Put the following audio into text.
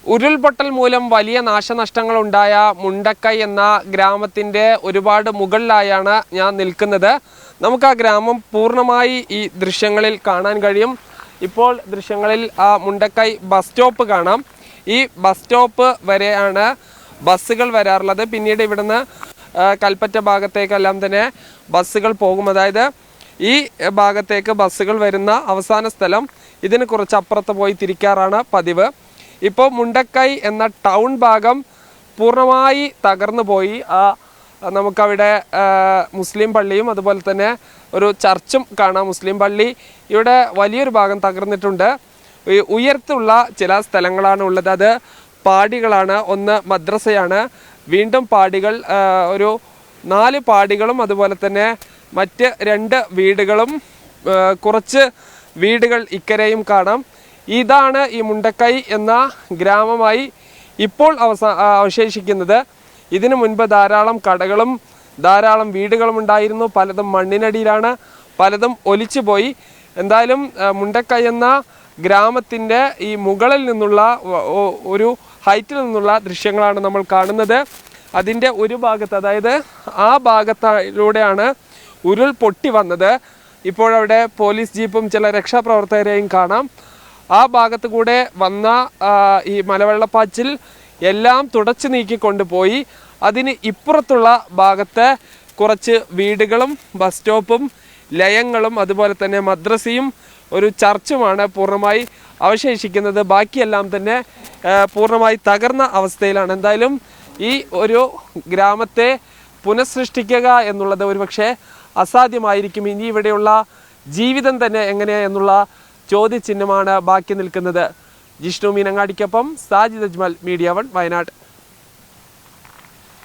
ഉരുൾപൊട്ടൽ മൂലം വലിയ നാശനഷ്ടങ്ങളുണ്ടായ മുണ്ടക്കൈ എന്ന ഗ്രാമത്തിൻ്റെ ഒരുപാട് മുകളിലായാണ് ഞാൻ നിൽക്കുന്നത്. നമുക്ക് ആ ഗ്രാമം പൂർണ്ണമായി ഈ ദൃശ്യങ്ങളിൽ കാണാൻ കഴിയും. ഇപ്പോൾ ദൃശ്യങ്ങളിൽ ആ മുണ്ടക്കൈ ബസ് സ്റ്റോപ്പ് കാണാം. ഈ ബസ് സ്റ്റോപ്പ് വരെയാണ് ബസ്സുകൾ വരാറുള്ളത്. പിന്നീട് ഇവിടുന്ന് കൽപ്പറ്റ ഭാഗത്തേക്കെല്ലാം തന്നെ ബസ്സുകൾ പോകും. അതായത് ഈ ഭാഗത്തേക്ക് ബസ്സുകൾ വരുന്ന അവസാന സ്ഥലം ഇതിന് കുറച്ച് അപ്പുറത്ത് പോയി തിരിക്കാറാണ് പതിവ്. ഇപ്പോൾ മുണ്ടക്കൈ എന്ന ടൗൺ ഭാഗം പൂർണ്ണമായി തകർന്നു പോയി. നമുക്കവിടെ മുസ്ലിം പള്ളിയും അതുപോലെ തന്നെ ഒരു ചർച്ചും കാണാം. മുസ്ലിം പള്ളി ഇവിടെ വലിയൊരു ഭാഗം തകർന്നിട്ടുണ്ട്. ഉയരത്തുള്ള ചില സ്ഥലങ്ങളാണ് ഉള്ളത്. അത് പാടികളാണ്. ഒന്ന് മദ്രസയാണ്, വീണ്ടും പാടികൾ, ഒരു 4 പാടികളും അതുപോലെ തന്നെ മറ്റ് 2 വീടുകളും കുറച്ച് വീടുകൾ ഇക്കരെയും കാണാം. ഇതാണ് ഈ മുണ്ടക്കൈ എന്ന ഗ്രാമമായി ഇപ്പോൾ അവശേഷിക്കുന്നത്. ഇതിനു മുൻപ് ധാരാളം കടകളും ധാരാളം വീടുകളും ഉണ്ടായിരുന്നു. പലതും മണ്ണിനടിയിലാണ്, പലതും ഒലിച്ചു പോയി. എന്തായാലും മുണ്ടക്കൈ എന്ന ഗ്രാമത്തിൻ്റെ ഈ മുകളിൽ നിന്നുള്ള ഒരു ഹൈറ്റിൽ നിന്നുള്ള ദൃശ്യങ്ങളാണ് നമ്മൾ കാണുന്നത്. അതിൻ്റെ ഒരു ഭാഗത്ത്, അതായത് ആ ഭാഗത്തിലൂടെയാണ് ഉരുൾ പൊട്ടി വന്നത്. ഇപ്പോഴവിടെ പോലീസ് ജീപ്പും ചില രക്ഷാപ്രവർത്തകരെയും കാണാം. ആ ഭാഗത്ത് കൂടെ വന്ന ഈ മലവെള്ളപ്പാച്ചിൽ എല്ലാം തുടച്ചു നീക്കിക്കൊണ്ടുപോയി. അതിന് ഇപ്പുറത്തുള്ള ഭാഗത്ത് കുറച്ച് വീടുകളും ബസ് സ്റ്റോപ്പും ലയങ്ങളും അതുപോലെ തന്നെ മദ്രസയും ഒരു ചർച്ചുമാണ് പൂർണ്ണമായി അവശേഷിക്കുന്നത്. ബാക്കിയെല്ലാം തന്നെ പൂർണ്ണമായി തകർന്ന അവസ്ഥയിലാണ്. എന്തായാലും ഈ ഒരു ഗ്രാമത്തെ പുനഃസൃഷ്ടിക്കുക എന്നുള്ളത് ഒരുപക്ഷെ അസാധ്യമായിരിക്കും. ഇനി ഇവിടെയുള്ള ജീവിതം തന്നെ എങ്ങനെയാ എന്നുള്ള ചോദ്യചിഹ്നമാണ് ബാക്കി നിൽക്കുന്നത്. ജിഷ്ണു മീനങ്ങാടിക്കൊപ്പം സാജിദ് അജ്മൽ, മീഡിയ 1 വയനാട്.